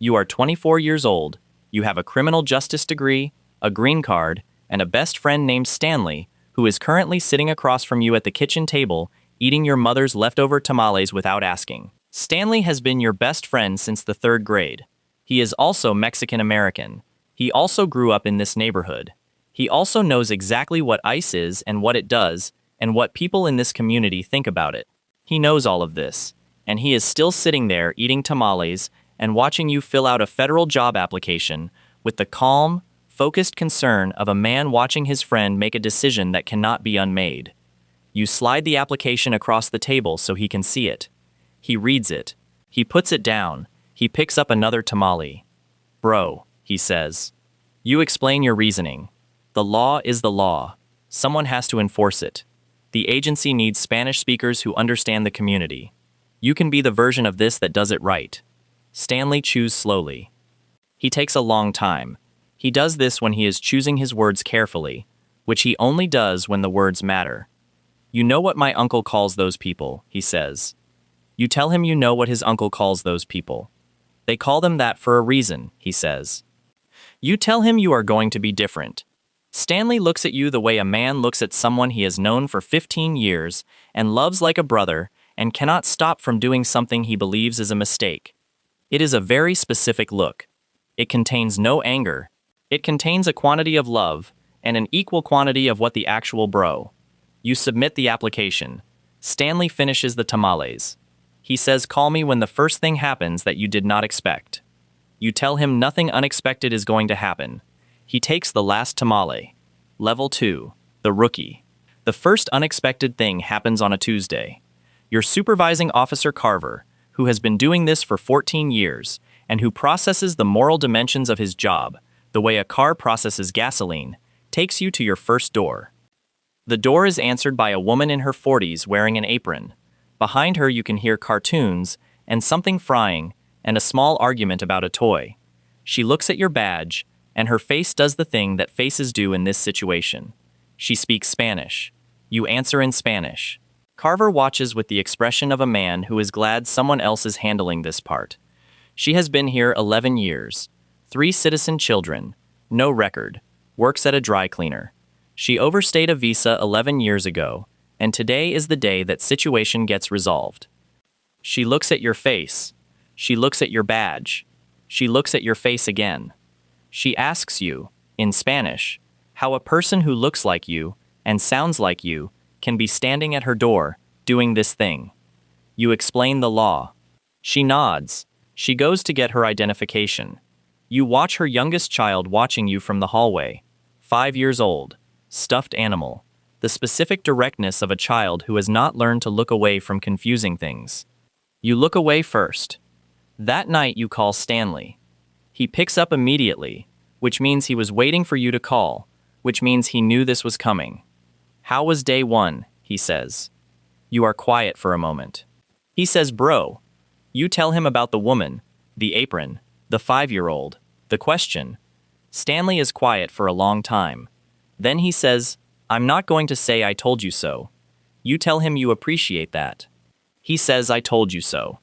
You are 24 years old, you have a criminal justice degree, a green card, and a best friend named Stanley, who is currently sitting across from you at the kitchen table, eating your mother's leftover tamales without asking. Stanley has been your best friend since the 3rd grade. He is also Mexican-American. He also grew up in this neighborhood. He also knows exactly what ICE is and what it does, and what people in this community think about it. He knows all of this, and he is still sitting there eating tamales and watching you fill out a federal job application with the calm, focused concern of a man watching his friend make a decision that cannot be unmade. You slide the application across the table so he can see it. He reads it. He puts it down. He picks up another tamale. Bro, he says. You explain your reasoning. The law is the law. Someone has to enforce it. The agency needs Spanish speakers who understand the community. You can be the version of this that does it right. Stanley chews slowly. He takes a long time. He does this when he is choosing his words carefully, which he only does when the words matter. You know what my uncle calls those people, he says. You tell him you know what his uncle calls those people. They call them that for a reason, he says. You tell him you are going to be different. Stanley looks at you the way a man looks at someone he has known for 15 years and loves like a brother and cannot stop from doing something he believes is a mistake. It is a very specific look. It contains no anger. It contains a quantity of love and an equal quantity of what the actual bro. You submit the application. Stanley finishes the tamales. He says, call me when the first thing happens that you did not expect. You tell him nothing unexpected is going to happen. He takes the last tamale. Level 2, the rookie. The first unexpected thing happens on a Tuesday. Your supervising officer Carver, who has been doing this for 14 years, and who processes the moral dimensions of his job, the way a car processes gasoline, takes you to your first door. The door is answered by a woman in her 40s wearing an apron. Behind her you can hear cartoons, and something frying, and a small argument about a toy. She looks at your badge, and her face does the thing that faces do in this situation. She speaks Spanish. You answer in Spanish. Carver watches with the expression of a man who is glad someone else is handling this part. She has been here 11 years. 3 citizen children. No record. Works at a dry cleaner. She overstayed a visa 11 years ago, and today is the day that situation gets resolved. She looks at your face. She looks at your badge. She looks at your face again. She asks you, in Spanish, how a person who looks like you and sounds like you can be standing at her door, doing this thing. You explain the law. She nods. She goes to get her identification. You watch her youngest child watching you from the hallway. 5 years old. Stuffed animal. The specific directness of a child who has not learned to look away from confusing things. You look away first. That night you call Stanley. He picks up immediately, which means he was waiting for you to call, which means he knew this was coming. How was day 1, he says. You are quiet for a moment. He says, bro. You tell him about the woman, the apron, the 5-year-old, the question. Stanley is quiet for a long time. Then he says, I'm not going to say I told you so. You tell him you appreciate that. He says I told you so.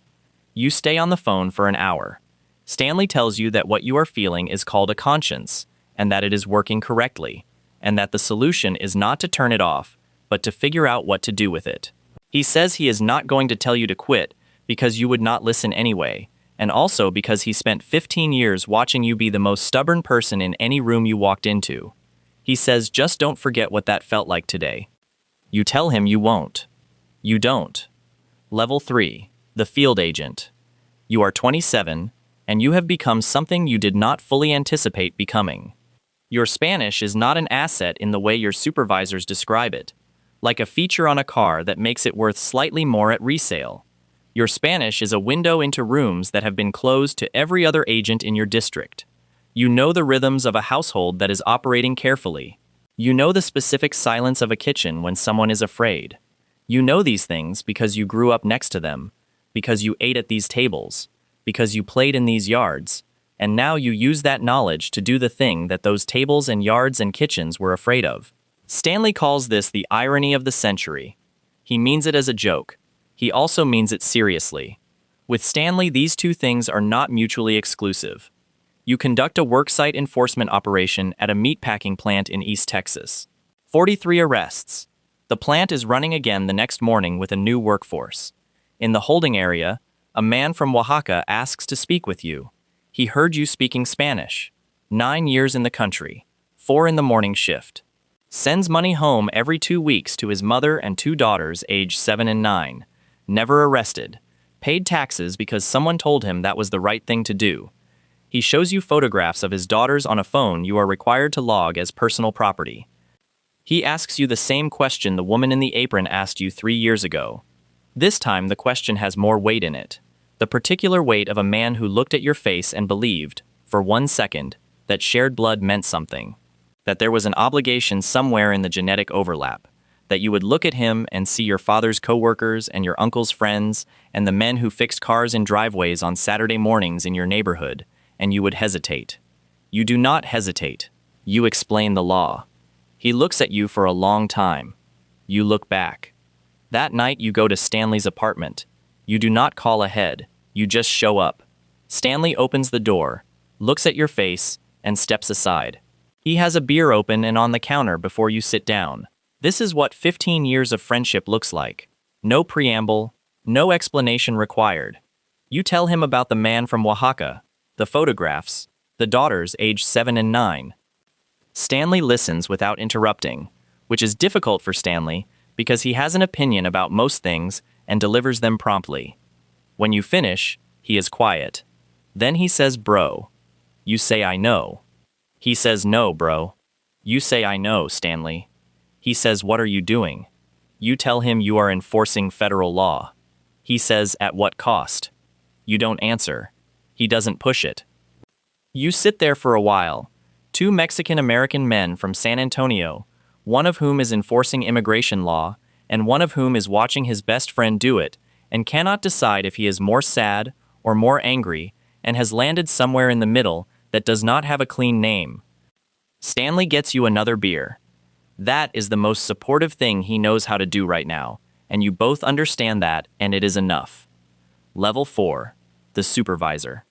You stay on the phone for an hour. Stanley tells you that what you are feeling is called a conscience, and that it is working correctly, and that the solution is not to turn it off, but to figure out what to do with it. He says he is not going to tell you to quit because you would not listen anyway, and also because he spent 15 years watching you be the most stubborn person in any room you walked into. He says just don't forget what that felt like today. You tell him you won't. You don't. Level 3, the field agent. You are 27, and you have become something you did not fully anticipate becoming. Your Spanish is not an asset in the way your supervisors describe it, like a feature on a car that makes it worth slightly more at resale. Your Spanish is a window into rooms that have been closed to every other agent in your district. You know the rhythms of a household that is operating carefully. You know the specific silence of a kitchen when someone is afraid. You know these things because you grew up next to them, because you ate at these tables, because you played in these yards, and now you use that knowledge to do the thing that those tables and yards and kitchens were afraid of. Stanley calls this the irony of the century. He means it as a joke. He also means it seriously. With Stanley, these two things are not mutually exclusive. You conduct a worksite enforcement operation at a meatpacking plant in East Texas. 43 arrests. The plant is running again the next morning with a new workforce. In the holding area, a man from Oaxaca asks to speak with you. He heard you speaking Spanish. 9 years in the country. 4 in the morning shift. Sends money home every 2 weeks to his mother and 2 daughters aged 7 and 9. Never arrested. Paid taxes because someone told him that was the right thing to do. He shows you photographs of his daughters on a phone you are required to log as personal property. He asks you the same question the woman in the apron asked you 3 years ago. This time the question has more weight in it. The particular weight of a man who looked at your face and believed, for 1 second, that shared blood meant something. That there was an obligation somewhere in the genetic overlap. That you would look at him and see your father's coworkers and your uncle's friends and the men who fixed cars in driveways on Saturday mornings in your neighborhood, and you would hesitate. You do not hesitate. You explain the law. He looks at you for a long time. You look back. That night you go to Stanley's apartment. You do not call ahead. You just show up. Stanley opens the door, looks at your face, and steps aside. He has a beer open and on the counter before you sit down. This is what 15 years of friendship looks like. No preamble, no explanation required. You tell him about the man from Oaxaca, the photographs, the daughters aged 7 and 9. Stanley listens without interrupting, which is difficult for Stanley because he has an opinion about most things and delivers them promptly. When you finish, he is quiet. Then he says, "Bro." You say, "I know." He says, "No, bro." You say, "I know, Stanley." He says, "What are you doing?" You tell him you are enforcing federal law. He says, "At what cost?" You don't answer. He doesn't push it. You sit there for a while. 2 Mexican-American men from San Antonio, one of whom is enforcing immigration law, and one of whom is watching his best friend do it, and cannot decide if he is more sad or more angry, and has landed somewhere in the middle that does not have a clean name. Stanley gets you another beer. That is the most supportive thing he knows how to do right now, and you both understand that, and it is enough. Level 4. The supervisor.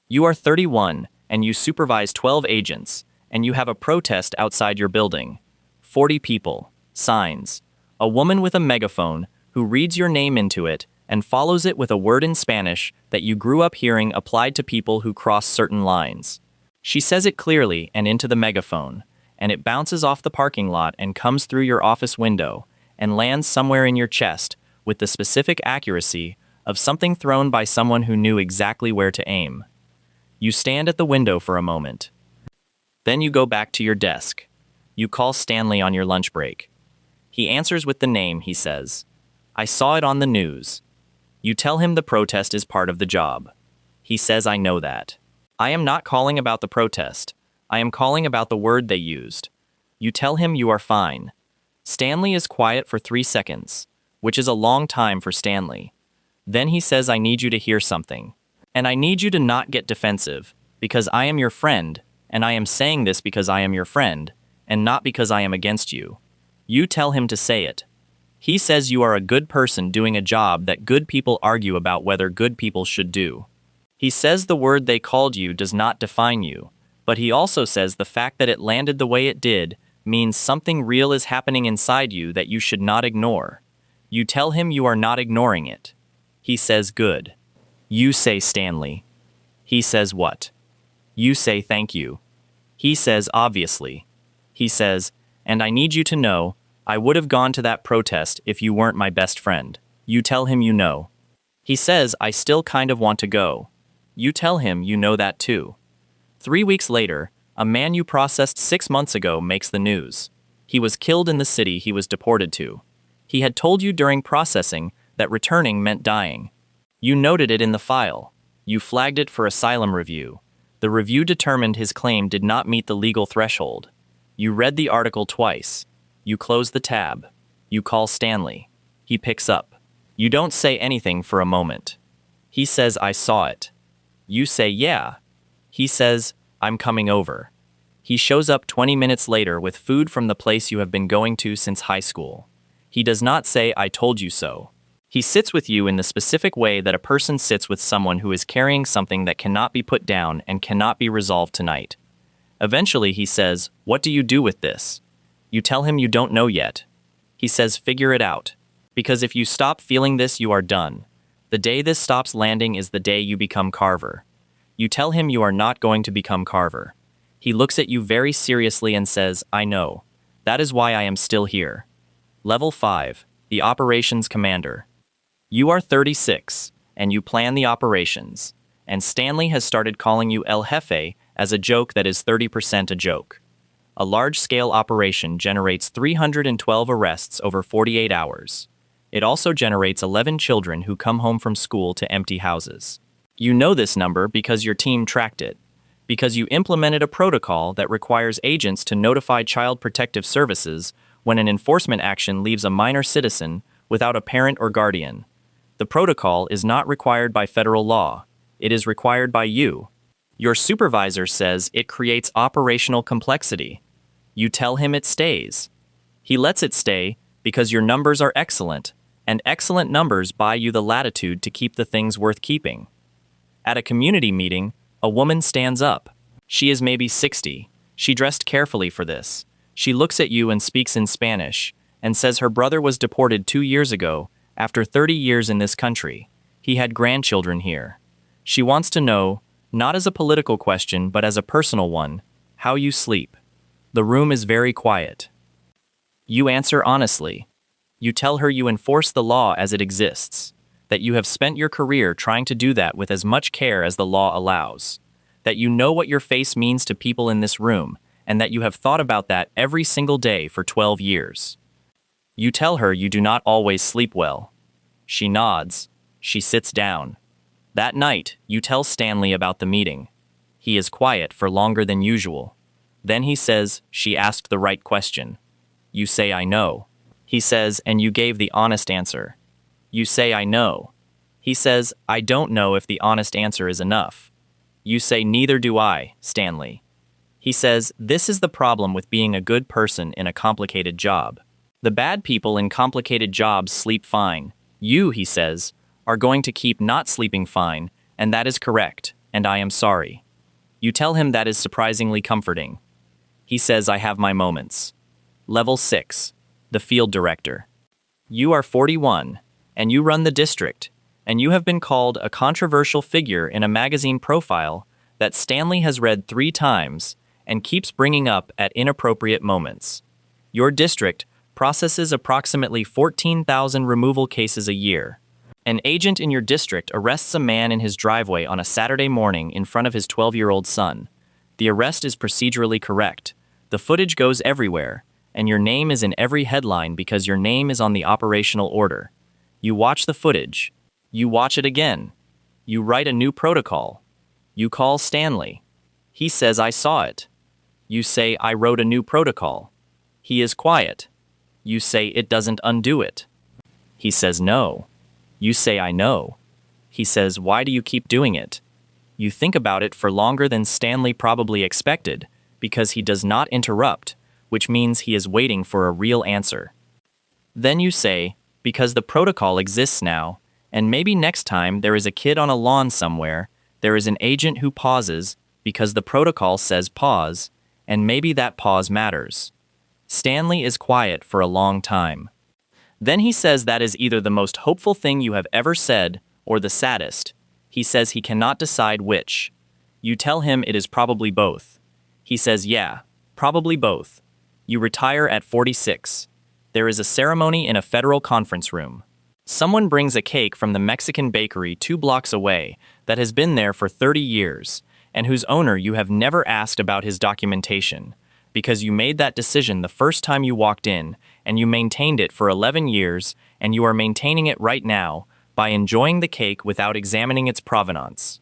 You are 31, and you supervise 12 agents, and you have a protest outside your building. 40 people, signs, a woman with a megaphone who reads your name into it and follows it with a word in Spanish that you grew up hearing applied to people who cross certain lines. She says it clearly and into the megaphone, and it bounces off the parking lot and comes through your office window and lands somewhere in your chest with the specific accuracy of something thrown by someone who knew exactly where to aim. You stand at the window for a moment. Then you go back to your desk. You call Stanley on your lunch break. He answers with the name, he says. "I saw it on the news." You tell him the protest is part of the job. He says, "I know that. I am not calling about the protest. I am calling about the word they used." You tell him you are fine. Stanley is quiet for 3 seconds, which is a long time for Stanley. Then he says, "I need you to hear something. And I need you to not get defensive, because I am your friend, and I am saying this because I am your friend, and not because I am against you." You tell him to say it. He says you are a good person doing a job that good people argue about whether good people should do. He says the word they called you does not define you, but he also says the fact that it landed the way it did means something real is happening inside you that you should not ignore. You tell him you are not ignoring it. He says, "Good." You say, "Stanley." He says, "What?" You say, "Thank you." He says, "Obviously." He says, "And I need you to know, I would have gone to that protest if you weren't my best friend." You tell him you know. He says, "I still kind of want to go." You tell him you know that too. 3 weeks later, a man you processed 6 months ago makes the news. He was killed in the city he was deported to. He had told you during processing that returning meant dying. You noted it in the file. You flagged it for asylum review. The review determined his claim did not meet the legal threshold. You read the article twice. You close the tab. You call Stanley. He picks up. You don't say anything for a moment. He says, "I saw it." You say, "Yeah." He says, "I'm coming over." He shows up 20 minutes later with food from the place you have been going to since high school. He does not say, "I told you so." He sits with you in the specific way that a person sits with someone who is carrying something that cannot be put down and cannot be resolved tonight. Eventually, he says, "What do you do with this?" You tell him you don't know yet. He says, "Figure it out. Because if you stop feeling this, you are done. The day this stops landing is the day you become Carver." You tell him you are not going to become Carver. He looks at you very seriously and says, "I know. That is why I am still here." Level 5, the Operations Commander. You are 36, and you plan the operations. And Stanley has started calling you El Jefe as a joke that is 30% a joke. A large-scale operation generates 312 arrests over 48 hours. It also generates 11 children who come home from school to empty houses. You know this number because your team tracked it, because you implemented a protocol that requires agents to notify Child Protective Services when an enforcement action leaves a minor citizen without a parent or guardian. The protocol is not required by federal law. It is required by you. Your supervisor says it creates operational complexity. You tell him it stays. He lets it stay because your numbers are excellent, and excellent numbers buy you the latitude to keep the things worth keeping. At a community meeting, a woman stands up. She is maybe 60. She dressed carefully for this. She looks at you and speaks in Spanish, and says her brother was deported 2 years ago, after 30 years in this country. He had grandchildren here. She wants to know, not as a political question but as a personal one, how you sleep. The room is very quiet. You answer honestly. You tell her you enforce the law as it exists, that you have spent your career trying to do that with as much care as the law allows, that you know what your face means to people in this room, and that you have thought about that every single day for 12 years. You tell her you do not always sleep well. She nods. She sits down. That night, you tell Stanley about the meeting. He is quiet for longer than usual. Then he says, "She asked the right question." You say, "I know." He says, "And you gave the honest answer." You say, "I know." He says, "I don't know if the honest answer is enough." You say, "Neither do I, Stanley." He says, "This is the problem with being a good person in a complicated job. The bad people in complicated jobs sleep fine. You," he says, "are going to keep not sleeping fine, and that is correct, and I am sorry." You tell him that is surprisingly comforting. He says, "I have my moments." Level 6, the Field Director. You are 41, and you run the district, and you have been called a controversial figure in a magazine profile that Stanley has read 3 times and keeps bringing up at inappropriate moments. Your district processes approximately 14,000 removal cases a year. An agent in your district arrests a man in his driveway on a Saturday morning in front of his 12-year-old son. The arrest is procedurally correct. The footage goes everywhere, and your name is in every headline because your name is on the operational order. You watch the footage. You watch it again. You write a new protocol. You call Stanley. He says, "I saw it." You say, "I wrote a new protocol." He is quiet. You say, "It doesn't undo it." He says, "No." You say, "I know." He says, "Why do you keep doing it?" You think about it for longer than Stanley probably expected, because he does not interrupt, which means he is waiting for a real answer. Then you say, "Because the protocol exists now, and maybe next time there is a kid on a lawn somewhere, there is an agent who pauses, because the protocol says pause, and maybe that pause matters." Stanley is quiet for a long time. Then he says that is either the most hopeful thing you have ever said, or the saddest. He says he cannot decide which. You tell him it is probably both. He says, "Yeah, probably both." You retire at 46. There is a ceremony in a federal conference room. Someone brings a cake from the Mexican bakery 2 blocks away that has been there for 30 years, and whose owner you have never asked about his documentation, because you made that decision the first time you walked in, and you maintained it for 11 years, and you are maintaining it right now by enjoying the cake without examining its provenance.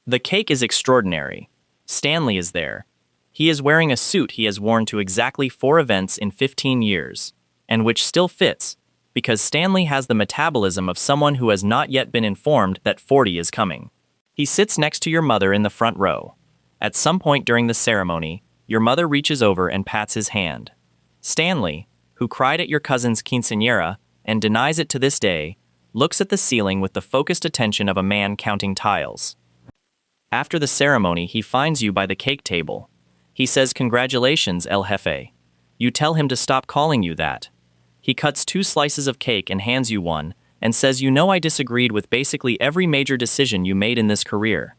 The cake is extraordinary. Stanley is there. He is wearing a suit he has worn to exactly 4 events in 15 years, and which still fits, because Stanley has the metabolism of someone who has not yet been informed that 40 is coming. He sits next to your mother in the front row. At some point during the ceremony, your mother reaches over and pats his hand. Stanley, who cried at your cousin's quinceañera and denies it to this day, looks at the ceiling with the focused attention of a man counting tiles. After the ceremony, he finds you by the cake table. He says, "Congratulations, El Jefe." You tell him to stop calling you that. He cuts 2 slices of cake and hands you one, and says, "You know I disagreed with basically every major decision you made in this career."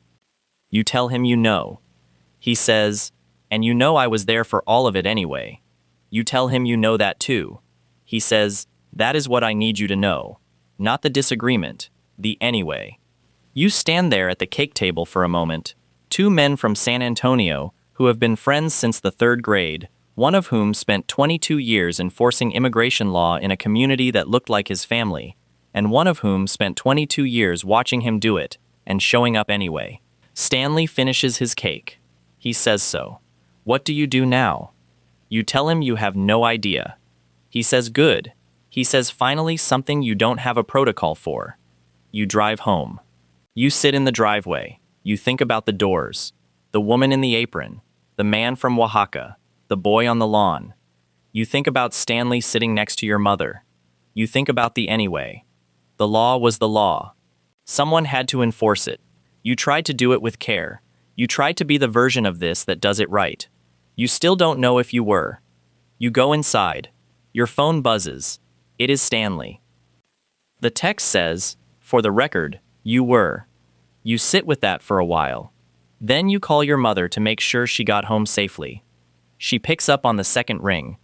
You tell him you know. He says, "And you know I was there for all of it anyway." You tell him you know that too. He says, "That is what I need you to know. Not the disagreement, the anyway." You stand there at the cake table for a moment. 2 men from San Antonio, who have been friends since the 3rd grade, one of whom spent 22 years enforcing immigration law in a community that looked like his family, and one of whom spent 22 years watching him do it, and showing up anyway. Stanley finishes his cake. He says so. What do you do now? You tell him you have no idea. He says good. He says finally something you don't have a protocol for. You drive home. You sit in the driveway. You think about the doors, the woman in the apron, the man from Oaxaca, the boy on the lawn. You think about Stanley sitting next to your mother. You think about the anyway. The law was the law. Someone had to enforce it. You tried to do it with care. You tried to be the version of this that does it right. You still don't know if you were. You go inside. Your phone buzzes. It is Stanley. The text says, "For the record, you were." You sit with that for a while. Then you call your mother to make sure she got home safely. She picks up on the second ring.